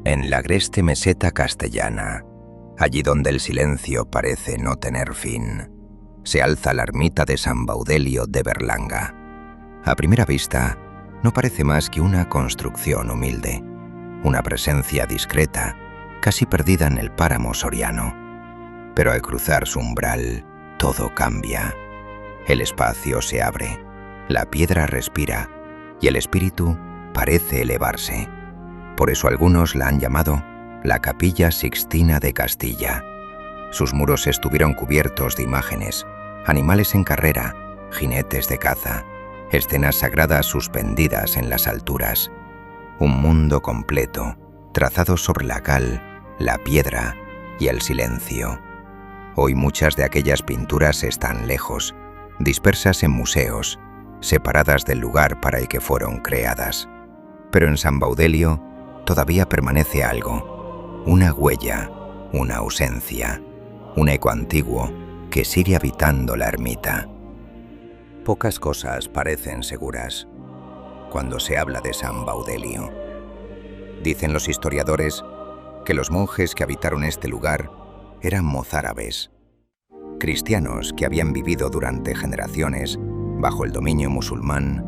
En la agreste meseta castellana, allí donde el silencio parece no tener fin, se alza la ermita de San Baudelio de Berlanga. A primera vista, no parece más que una construcción humilde, una presencia discreta, casi perdida en el páramo soriano. Pero al cruzar su umbral, todo cambia. El espacio se abre, la piedra respira y el espíritu parece elevarse. Por eso algunos la han llamado la Capilla Sixtina de Castilla. Sus muros estuvieron cubiertos de imágenes, animales en carrera, jinetes de caza, escenas sagradas suspendidas en las alturas. Un mundo completo, trazado sobre la cal, la piedra y el silencio. Hoy muchas de aquellas pinturas están lejos, dispersas en museos, separadas del lugar para el que fueron creadas. Pero en San Baudelio todavía permanece algo, una huella, una ausencia, un eco antiguo que sigue habitando la ermita. Pocas cosas parecen seguras cuando se habla de San Baudelio. Dicen los historiadores que los monjes que habitaron este lugar eran mozárabes, cristianos que habían vivido durante generaciones bajo el dominio musulmán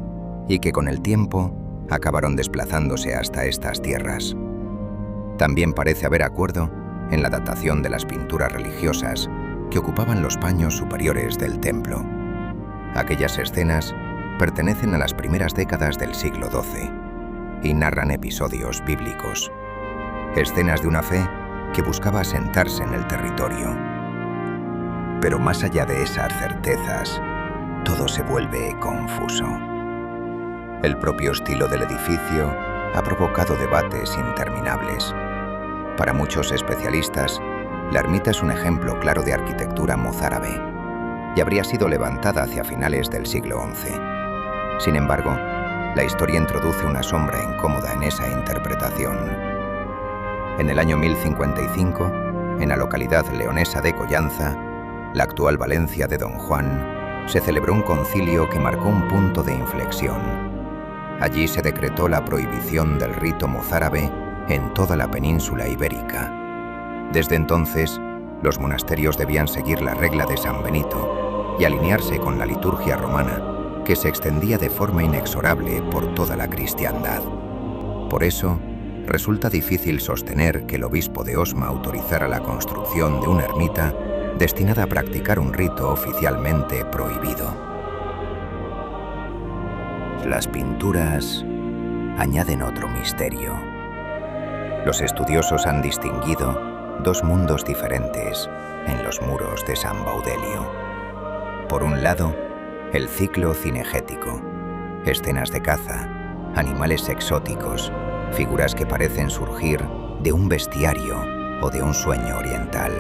y que con el tiempo acabaron desplazándose hasta estas tierras. También parece haber acuerdo en la datación de las pinturas religiosas que ocupaban los paños superiores del templo. Aquellas escenas pertenecen a las primeras décadas del siglo XII y narran episodios bíblicos, escenas de una fe que buscaba asentarse en el territorio. Pero más allá de esas certezas, todo se vuelve confuso. El propio estilo del edificio ha provocado debates interminables. Para muchos especialistas, la ermita es un ejemplo claro de arquitectura mozárabe y habría sido levantada hacia finales del siglo XI. Sin embargo, la historia introduce una sombra incómoda en esa interpretación. En el año 1055, en la localidad leonesa de Collanza, la actual Valencia de Don Juan, se celebró un concilio que marcó un punto de inflexión. Allí se decretó la prohibición del rito mozárabe en toda la península ibérica. Desde entonces, los monasterios debían seguir la regla de San Benito y alinearse con la liturgia romana, que se extendía de forma inexorable por toda la cristiandad. Por eso, resulta difícil sostener que el obispo de Osma autorizara la construcción de una ermita destinada a practicar un rito oficialmente prohibido. Las pinturas añaden otro misterio. Los estudiosos han distinguido dos mundos diferentes en los muros de San Baudelio. Por un lado, el ciclo cinegético, escenas de caza, animales exóticos, figuras que parecen surgir de un bestiario o de un sueño oriental.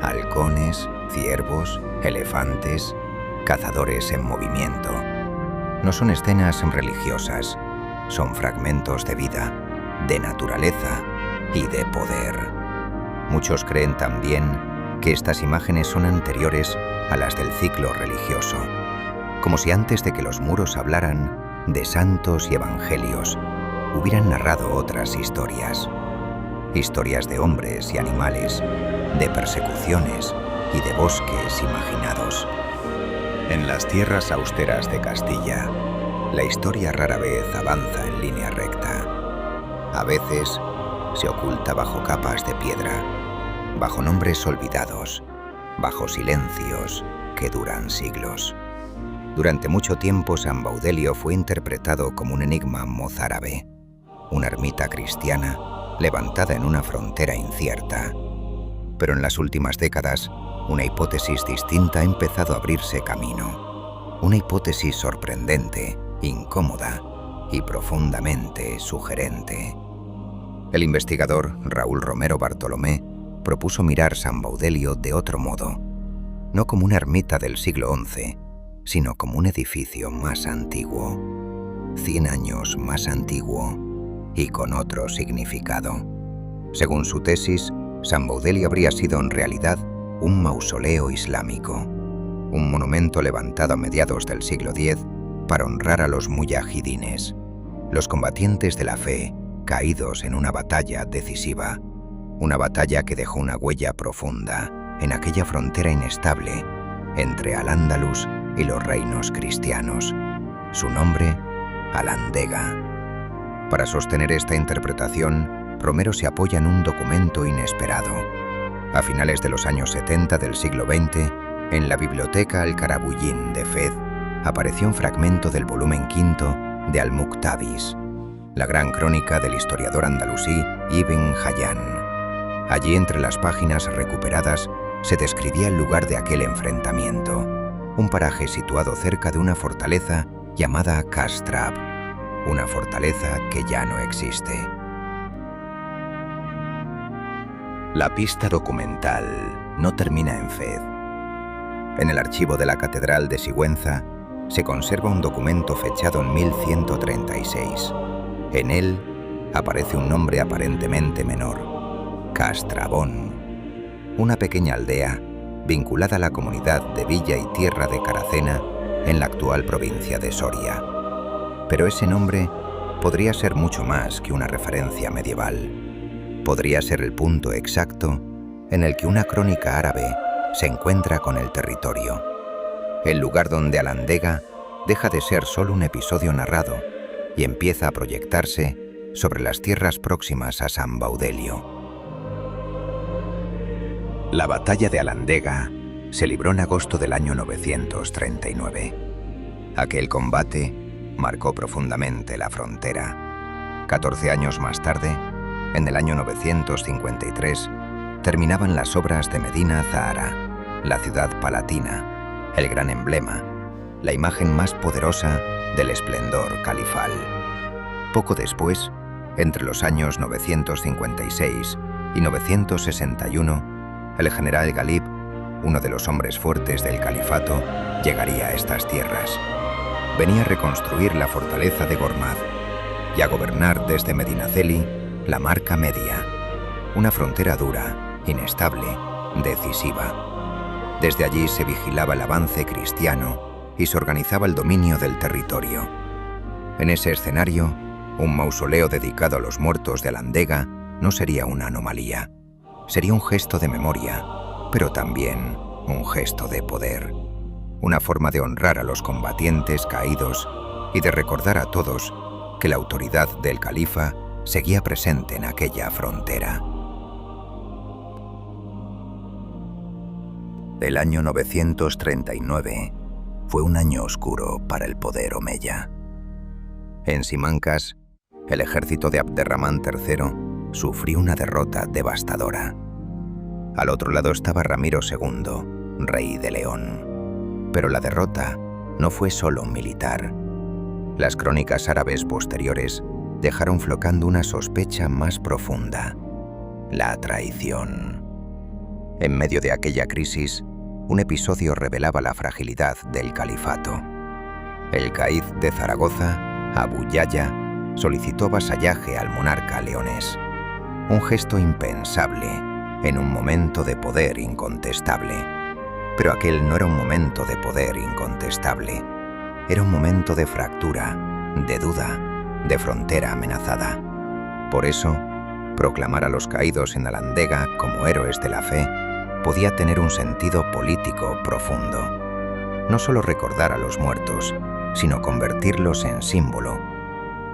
Halcones, ciervos, elefantes, cazadores en movimiento. No son escenas religiosas, son fragmentos de vida, de naturaleza y de poder. Muchos creen también que estas imágenes son anteriores a las del ciclo religioso, como si antes de que los muros hablaran de santos y evangelios, hubieran narrado otras historias. Historias de hombres y animales, de persecuciones y de bosques imaginados. En las tierras austeras de Castilla, la historia rara vez avanza en línea recta. A veces se oculta bajo capas de piedra, bajo nombres olvidados, bajo silencios que duran siglos. Durante mucho tiempo San Baudelio fue interpretado como un enigma mozárabe, una ermita cristiana levantada en una frontera incierta. Pero en las últimas décadas, una hipótesis distinta ha empezado a abrirse camino. Una hipótesis sorprendente, incómoda y profundamente sugerente. El investigador Raúl Romero Bartolomé propuso mirar San Baudelio de otro modo, no como una ermita del siglo XI, sino como un edificio más antiguo, 100 años más antiguo y con otro significado. Según su tesis, San Baudelio habría sido en realidad un mausoleo islámico, un monumento levantado a mediados del siglo X para honrar a los muyahidines, los combatientes de la fe caídos en una batalla decisiva, una batalla que dejó una huella profunda en aquella frontera inestable entre Al-Ándalus y los reinos cristianos. Su nombre, Alandega. Para sostener esta interpretación, Romero se apoya en un documento inesperado. A finales de los años 70 del siglo XX, en la biblioteca Al-Karabuyin de Fez, apareció un fragmento del volumen quinto de Al-Muktabis, la gran crónica del historiador andalusí Ibn Hayyan. Allí, entre las páginas recuperadas, se describía el lugar de aquel enfrentamiento, un paraje situado cerca de una fortaleza llamada Kastrab, una fortaleza que ya no existe. La pista documental no termina en Fez. En el archivo de la Catedral de Sigüenza se conserva un documento fechado en 1136. En él aparece un nombre aparentemente menor, Castrabón, una pequeña aldea vinculada a la comunidad de Villa y Tierra de Caracena en la actual provincia de Soria. Pero ese nombre podría ser mucho más que una referencia medieval. Podría ser el punto exacto en el que una crónica árabe se encuentra con el territorio, el lugar donde Alandega deja de ser solo un episodio narrado y empieza a proyectarse sobre las tierras próximas a San Baudelio. La batalla de Alandega se libró en agosto del año 939. Aquel combate marcó profundamente la frontera. 14 años más tarde, en el año 953, terminaban las obras de Medina Zahara, la ciudad palatina, el gran emblema, la imagen más poderosa del esplendor califal. Poco después, entre los años 956 y 961, el general Galib, uno de los hombres fuertes del califato, llegaría a estas tierras. Venía a reconstruir la fortaleza de Gormaz y a gobernar desde Medinaceli la Marca Media, una frontera dura, inestable, decisiva. Desde allí se vigilaba el avance cristiano y se organizaba el dominio del territorio. En ese escenario, un mausoleo dedicado a los muertos de Alandega no sería una anomalía. Sería un gesto de memoria, pero también un gesto de poder. Una forma de honrar a los combatientes caídos y de recordar a todos que la autoridad del califa seguía presente en aquella frontera. El año 939 fue un año oscuro para el poder omeya. En Simancas, el ejército de Abderramán III sufrió una derrota devastadora. Al otro lado estaba Ramiro II, rey de León. Pero la derrota no fue solo militar. Las crónicas árabes posteriores dejaron flotando una sospecha más profunda: la traición. En medio de aquella crisis, un episodio revelaba la fragilidad del califato. El caid de Zaragoza, Abu Yahya, solicitó vasallaje al monarca leonés. Un gesto impensable en un momento de poder incontestable. Pero aquel no era un momento de poder incontestable. Era un momento de fractura, de duda, de frontera amenazada. Por eso, proclamar a los caídos en Alandega como héroes de la fe podía tener un sentido político profundo. No solo recordar a los muertos, sino convertirlos en símbolo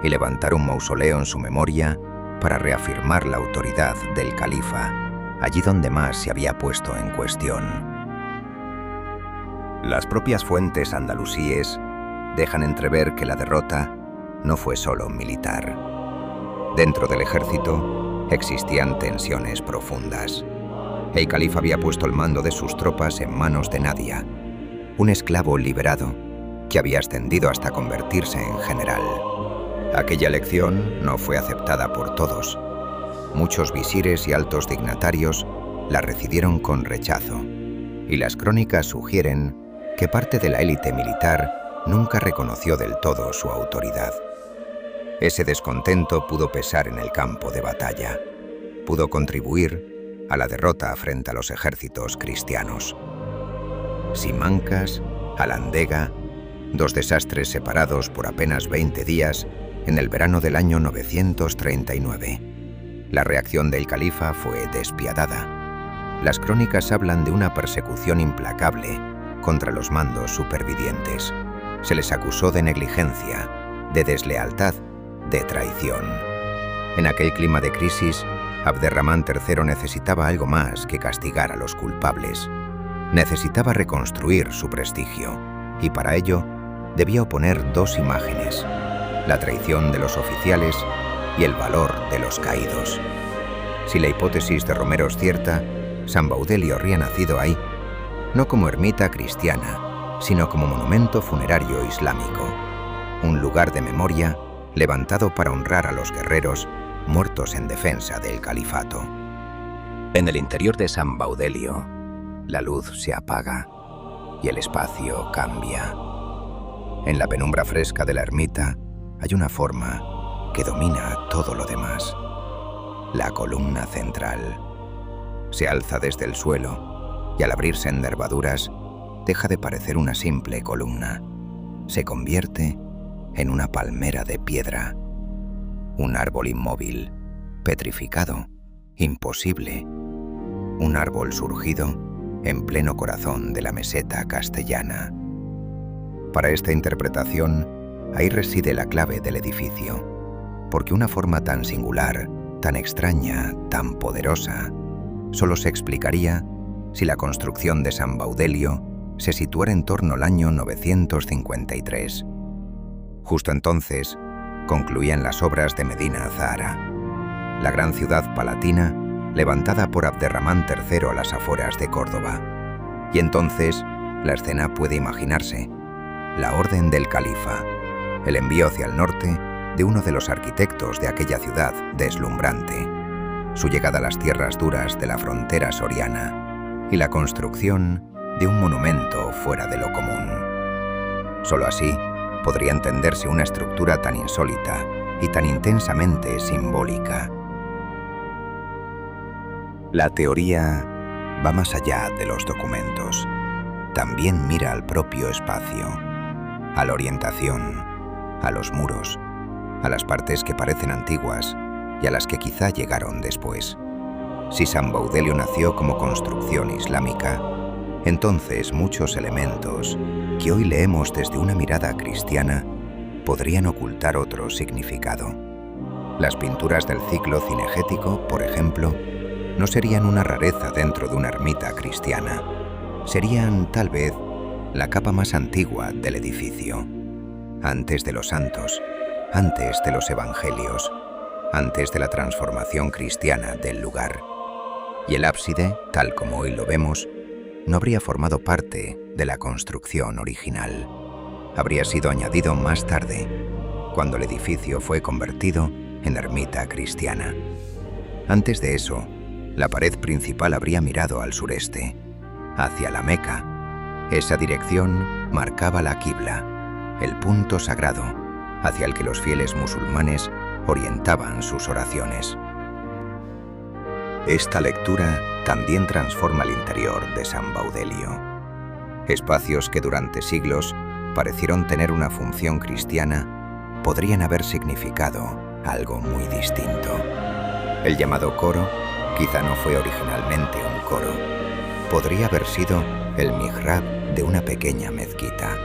y levantar un mausoleo en su memoria para reafirmar la autoridad del califa, allí donde más se había puesto en cuestión. Las propias fuentes andalusíes dejan entrever que la derrota no fue solo militar. Dentro del ejército existían tensiones profundas. El califa había puesto el mando de sus tropas en manos de Nadia, un esclavo liberado que había ascendido hasta convertirse en general. Aquella elección no fue aceptada por todos. Muchos visires y altos dignatarios la recibieron con rechazo, y las crónicas sugieren que parte de la élite militar nunca reconoció del todo su autoridad. Ese descontento pudo pesar en el campo de batalla, pudo contribuir a la derrota frente a los ejércitos cristianos. Simancas, Alandega, dos desastres separados por apenas 20 días, en el verano del año 939. La reacción del califa fue despiadada. Las crónicas hablan de una persecución implacable contra los mandos supervivientes. Se les acusó de negligencia, de deslealtad, de traición. En aquel clima de crisis, Abderramán III necesitaba algo más que castigar a los culpables. Necesitaba reconstruir su prestigio, y para ello debía oponer dos imágenes: la traición de los oficiales y el valor de los caídos. Si la hipótesis de Romero es cierta, San Baudelio habría nacido ahí, no como ermita cristiana, sino como monumento funerario islámico, un lugar de memoria levantado para honrar a los guerreros muertos en defensa del califato. En el interior de San Baudelio, la luz se apaga y el espacio cambia. En la penumbra fresca de la ermita hay una forma que domina todo lo demás: la columna central. Se alza desde el suelo y al abrirse en nervaduras deja de parecer una simple columna. Se convierte en una palmera de piedra, un árbol inmóvil, petrificado, imposible, un árbol surgido en pleno corazón de la meseta castellana. Para esta interpretación, ahí reside la clave del edificio, porque una forma tan singular, tan extraña, tan poderosa, solo se explicaría si la construcción de San Baudelio se situara en torno al año 953. Justo entonces concluían las obras de Medina Azahara, la gran ciudad palatina levantada por Abderramán III a las afueras de Córdoba. Y entonces la escena puede imaginarse: la orden del califa, el envío hacia el norte de uno de los arquitectos de aquella ciudad deslumbrante, su llegada a las tierras duras de la frontera soriana y la construcción de un monumento fuera de lo común. Solo así podría entenderse una estructura tan insólita y tan intensamente simbólica. La teoría va más allá de los documentos. También mira al propio espacio, a la orientación, a los muros, a las partes que parecen antiguas y a las que quizá llegaron después. Si San Baudelio nació como construcción islámica, entonces muchos elementos que hoy leemos desde una mirada cristiana podrían ocultar otro significado. Las pinturas del ciclo cinegético, por ejemplo, no serían una rareza dentro de una ermita cristiana. Serían, tal vez, la capa más antigua del edificio. Antes de los santos, antes de los evangelios, antes de la transformación cristiana del lugar. Y el ábside, tal como hoy lo vemos, no habría formado parte de la construcción original. Habría sido añadido más tarde, cuando el edificio fue convertido en ermita cristiana. Antes de eso, la pared principal habría mirado al sureste, hacia la Meca. Esa dirección marcaba la Qibla, el punto sagrado hacia el que los fieles musulmanes orientaban sus oraciones. Esta lectura también transforma el interior de San Baudelio. Espacios que durante siglos parecieron tener una función cristiana podrían haber significado algo muy distinto. El llamado coro quizá no fue originalmente un coro. Podría haber sido el mihrab de una pequeña mezquita,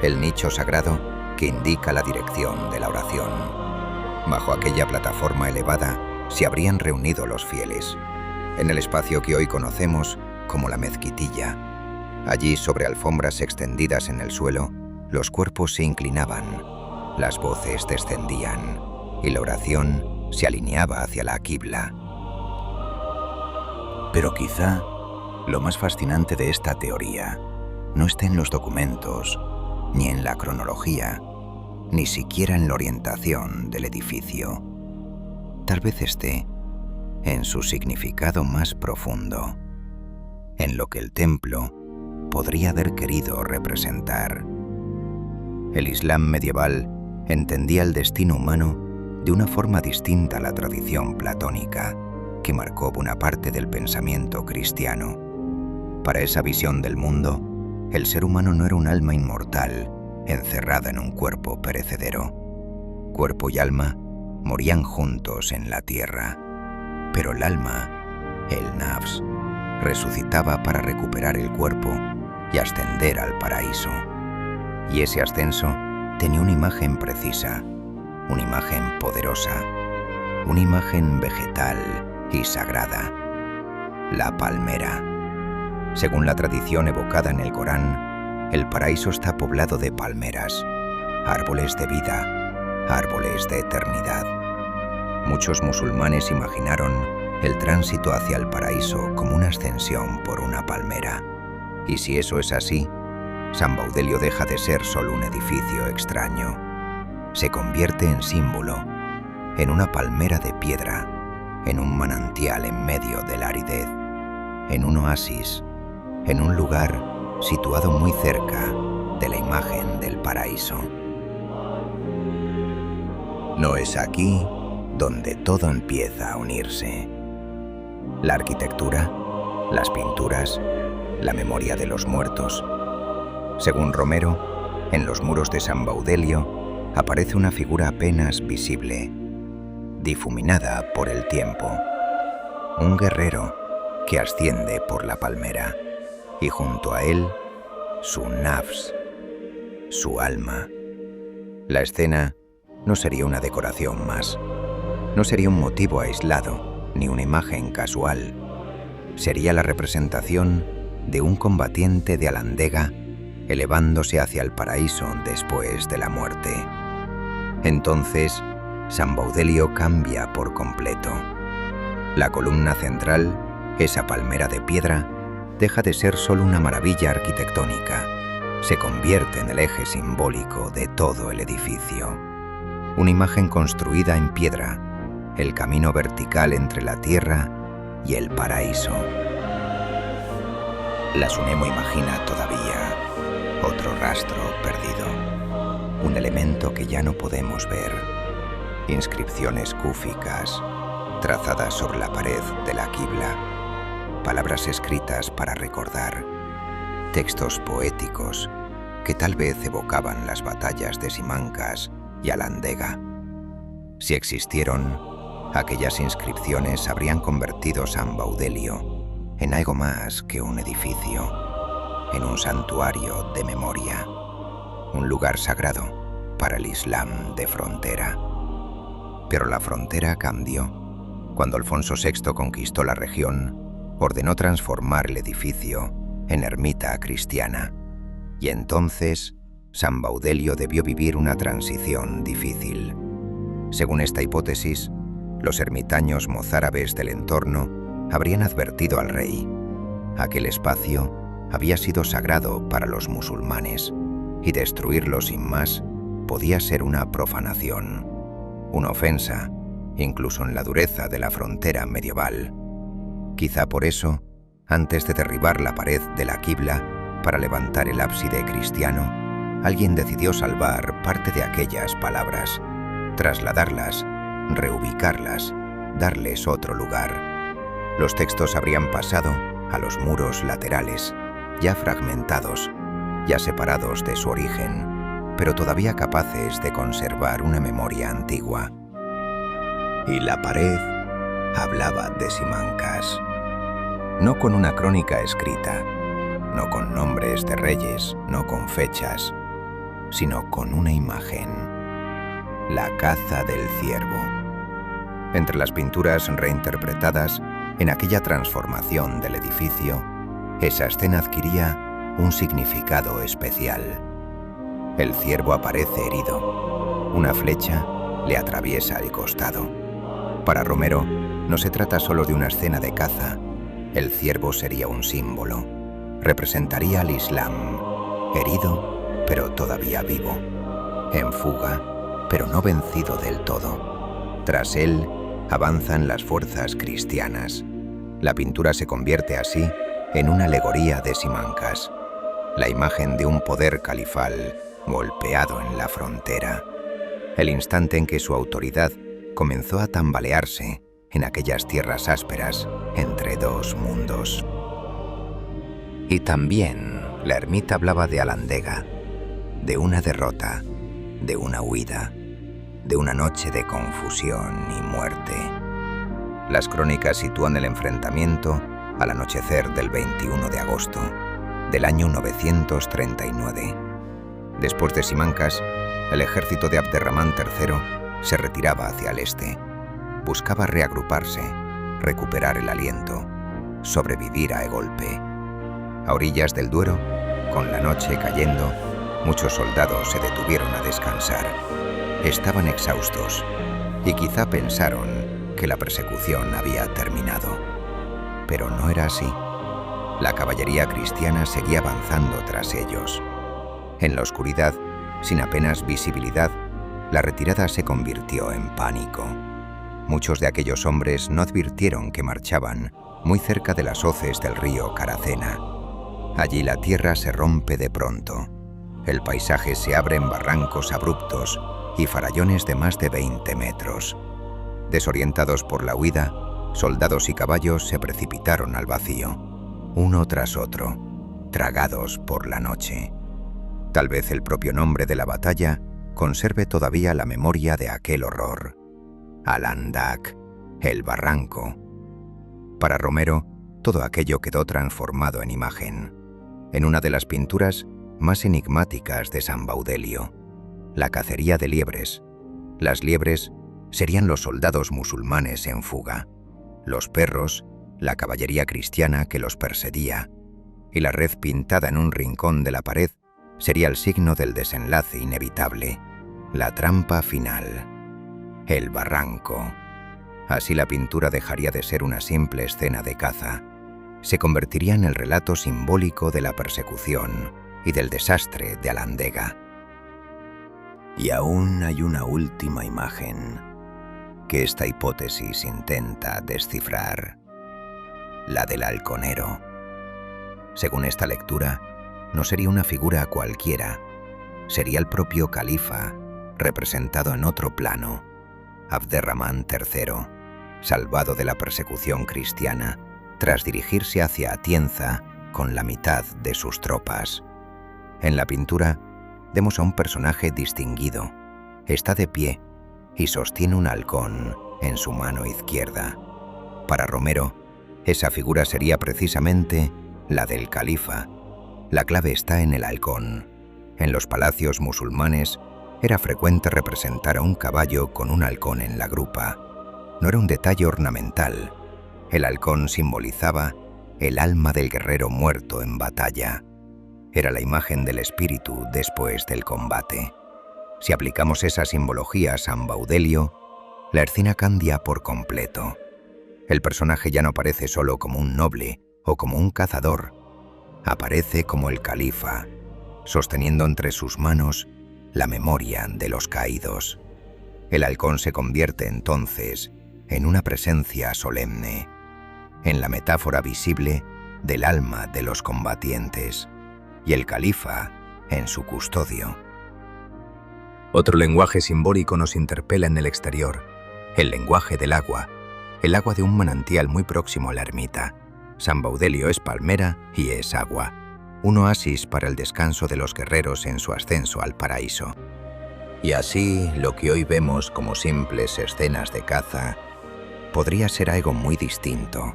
el nicho sagrado que indica la dirección de la oración. Bajo aquella plataforma elevada se habrían reunido los fieles, en el espacio que hoy conocemos como la mezquitilla. Allí, sobre alfombras extendidas en el suelo, los cuerpos se inclinaban, las voces descendían y la oración se alineaba hacia la Qibla. Pero quizá lo más fascinante de esta teoría no está en los documentos, ni en la cronología, ni siquiera en la orientación del edificio. Tal vez esté en su significado más profundo, en lo que el templo podría haber querido representar. El Islam medieval entendía el destino humano de una forma distinta a la tradición platónica, que marcó buena parte del pensamiento cristiano. Para esa visión del mundo, el ser humano no era un alma inmortal, encerrada en un cuerpo perecedero. Cuerpo y alma morían juntos en la tierra, pero el alma, el nafs, resucitaba para recuperar el cuerpo y ascender al paraíso. Y ese ascenso tenía una imagen precisa, una imagen poderosa, una imagen vegetal y sagrada: la palmera. Según la tradición evocada en el Corán, el paraíso está poblado de palmeras, árboles de vida, árboles de eternidad. Muchos musulmanes imaginaron el tránsito hacia el paraíso como una ascensión por una palmera. Y si eso es así, San Baudelio deja de ser solo un edificio extraño. Se convierte en símbolo, en una palmera de piedra, en un manantial en medio de la aridez, en un oasis, en un lugar situado muy cerca de la imagen del paraíso. No es aquí donde todo empieza a unirse. La arquitectura, las pinturas, la memoria de los muertos. Según Romero, en los muros de San Baudelio aparece una figura apenas visible, difuminada por el tiempo. Un guerrero que asciende por la palmera, y junto a él, su nafs, su alma. La escena no sería una decoración más, no sería un motivo aislado, ni una imagen casual. Sería la representación de un combatiente de Alandega elevándose hacia el paraíso después de la muerte. Entonces, San Baudelio cambia por completo. La columna central, esa palmera de piedra, deja de ser solo una maravilla arquitectónica. Se convierte en el eje simbólico de todo el edificio. Una imagen construida en piedra, el camino vertical entre la tierra y el paraíso. La Sunemo imagina todavía otro rastro perdido, un elemento que ya no podemos ver. Inscripciones cúficas trazadas sobre la pared de la quibla, palabras escritas para recordar, textos poéticos que tal vez evocaban las batallas de Simancas y Alandega. Si existieron, aquellas inscripciones habrían convertido San Baudelio en algo más que un edificio, en un santuario de memoria, un lugar sagrado para el Islam de frontera. Pero la frontera cambió. Cuando Alfonso VI conquistó la región, ordenó transformar el edificio en ermita cristiana, y entonces San Baudelio debió vivir una transición difícil. Según esta hipótesis, los ermitaños mozárabes del entorno habrían advertido al rey. Aquel espacio había sido sagrado para los musulmanes, y destruirlo sin más podía ser una profanación, una ofensa, incluso en la dureza de la frontera medieval. Quizá por eso, antes de derribar la pared de la quibla para levantar el ábside cristiano, alguien decidió salvar parte de aquellas palabras, trasladarlas, reubicarlas, darles otro lugar. Los textos habrían pasado a los muros laterales, ya fragmentados, ya separados de su origen, pero todavía capaces de conservar una memoria antigua. Y la pared hablaba de Simancas, no con una crónica escrita, no con nombres de reyes, no con fechas, sino con una imagen: la caza del ciervo. Entre las pinturas reinterpretadas en aquella transformación del edificio, esa escena adquiría un significado especial. El ciervo aparece herido, una flecha le atraviesa el costado. Para Romero, no se trata solo de una escena de caza. El ciervo sería un símbolo. Representaría al Islam, herido, pero todavía vivo, en fuga, pero no vencido del todo. Tras él, avanzan las fuerzas cristianas. La pintura se convierte así en una alegoría de Simancas, la imagen de un poder califal golpeado en la frontera, el instante en que su autoridad comenzó a tambalearse en aquellas tierras ásperas entre dos mundos. Y también la ermita hablaba de Alandega, de una derrota, de una huida. de una noche de confusión y muerte. Las crónicas sitúan el enfrentamiento al anochecer del 21 de agosto del año 939. Después de Simancas, el ejército de Abderramán III se retiraba hacia el este. Buscaba reagruparse, recuperar el aliento, sobrevivir a golpe. A orillas del Duero, con la noche cayendo, muchos soldados se detuvieron a descansar. Estaban exhaustos y quizá pensaron que la persecución había terminado. Pero no era así. La caballería cristiana seguía avanzando tras ellos. En la oscuridad, sin apenas visibilidad, la retirada se convirtió en pánico. Muchos de aquellos hombres no advirtieron que marchaban muy cerca de las hoces del río Caracena. Allí la tierra se rompe de pronto. El paisaje se abre en barrancos abruptos y farallones de más de 20 metros. Desorientados por la huida, soldados y caballos se precipitaron al vacío, uno tras otro, tragados por la noche. Tal vez el propio nombre de la batalla conserve todavía la memoria de aquel horror. Al-Andak, el barranco. Para Romero, todo aquello quedó transformado en imagen, en una de las pinturas más enigmáticas de San Baudelio, la cacería de liebres. Las liebres serían los soldados musulmanes en fuga, los perros, la caballería cristiana que los perseguía, y la red pintada en un rincón de la pared sería el signo del desenlace inevitable, la trampa final, el barranco. Así la pintura dejaría de ser una simple escena de caza, se convertiría en el relato simbólico de la persecución y del desastre de Alandega. Y aún hay una última imagen que esta hipótesis intenta descifrar, la del halconero. Según esta lectura, no sería una figura cualquiera, sería el propio califa, representado en otro plano, Abderramán III, salvado de la persecución cristiana, tras dirigirse hacia Atienza con la mitad de sus tropas. En la pintura, vemos a un personaje distinguido. Está de pie y sostiene un halcón en su mano izquierda. Para Romero, esa figura sería precisamente la del califa. La clave está en el halcón. En los palacios musulmanes era frecuente representar a un caballo con un halcón en la grupa. No era un detalle ornamental. El halcón simbolizaba el alma del guerrero muerto en batalla. Era la imagen del espíritu después del combate. Si aplicamos esa simbología a San Baudelio, la escena cambia por completo. El personaje ya no aparece solo como un noble o como un cazador. Aparece como el califa, sosteniendo entre sus manos la memoria de los caídos. El halcón se convierte entonces en una presencia solemne, en la metáfora visible del alma de los combatientes, y el califa en su custodio. Otro lenguaje simbólico nos interpela en el exterior, el lenguaje del agua, el agua de un manantial muy próximo a la ermita. San Baudelio es palmera y es agua, un oasis para el descanso de los guerreros en su ascenso al paraíso. Y así, lo que hoy vemos como simples escenas de caza podría ser algo muy distinto,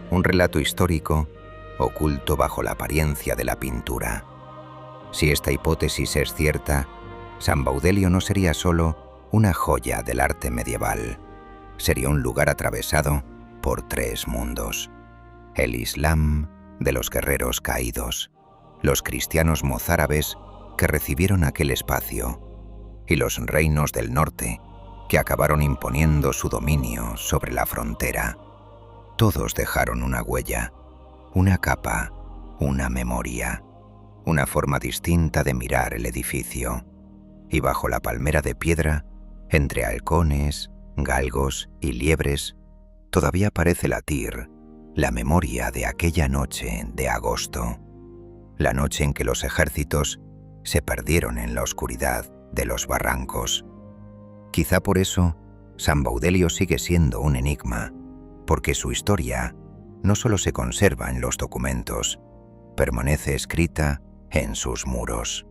un relato histórico oculto bajo la apariencia de la pintura. Si esta hipótesis es cierta, San Baudelio no sería solo una joya del arte medieval, sería un lugar atravesado por tres mundos: el Islam de los guerreros caídos, los cristianos mozárabes que recibieron aquel espacio, y los reinos del norte que acabaron imponiendo su dominio sobre la frontera. Todos dejaron una huella, una capa, una memoria, una forma distinta de mirar el edificio. Y bajo la palmera de piedra, entre halcones, galgos y liebres, todavía parece latir la memoria de aquella noche de agosto, la noche en que los ejércitos se perdieron en la oscuridad de los barrancos. Quizá por eso San Baudelio sigue siendo un enigma, porque su historia no solo se conserva en los documentos, permanece escrita en sus muros.